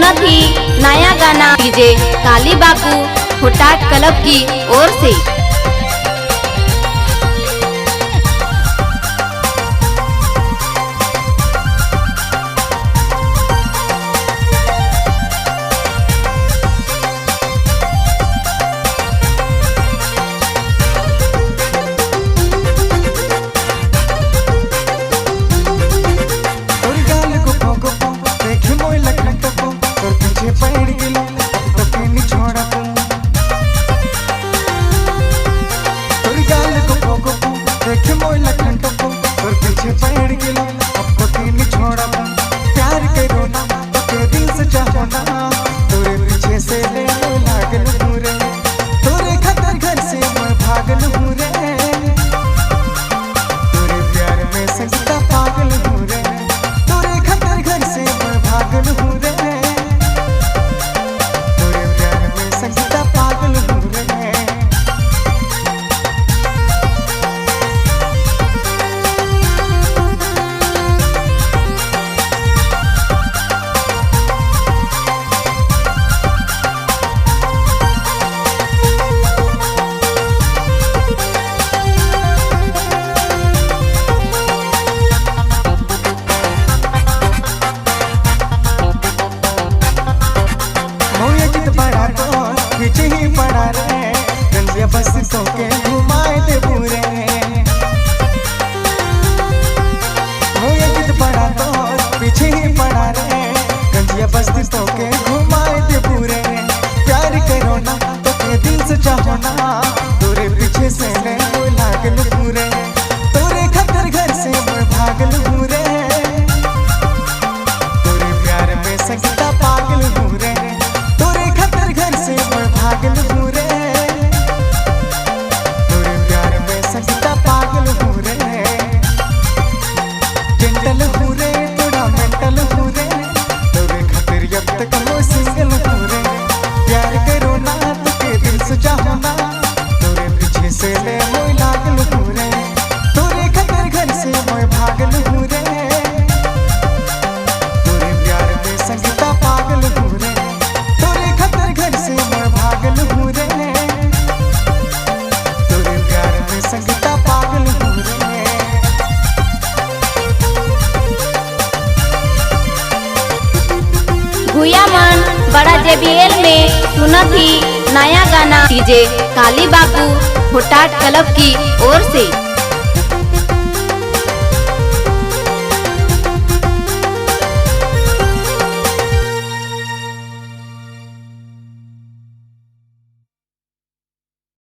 सुना थी नया गाना डीजे काली बाबू हुटाट क्लब की ओर से। प्यार करो ना तो दिल से चाहो ना, तोरे पीछे से ले लागल हूँ रे, तोरे खतर घर से मैं भागल हूँ रे, तोरे प्यार में संगीता पागल हूँ रे, तोरे खतर घर से मैं भागल हूँ रे, तोरे प्यार में संगीता पागल हूँ रे। पीछे ही पड़ा रे गंजिया बस तो के घुमाए दे पूरे, पड़ा तो पीछे ही पड़ा रे गंजिया बस तो के घुमाए दे पूरे। प्यार करो ना तो के दिल से चाहो ना, तोरे पीछे से ले लागल पूरे, तोरे खतर घर से मैं भागल हूँ रे, तोरे प्यार में संगीता पागल हूँ रे, तोरे खतर घर से मैं भागल हूँ रे, तोरे प्यार में संगीता पागल हूँ रे। जेंटल हूँ रे थोड़ा मेंटल हूँ रे, तोरे खतर जब तक मैं सिंगल हूँ रे। प्यार करो ना तो के दिल से चाहो ना, तोरे पीछे से ले मैं लागल हूँ रे, तोरे खतर घर से मैं भागल हूँ रे, तोरे प्यार में संगीता पागल हूँ रे, तोरे खतर घर से मैं भागल हूँ रे, तोरे प्यार में संगीता पागल हूँ रे। भूया मन बड़ा JBL में सुना थी नया गाना डीजे काली बाबू हुटाट क्लब की ओर से।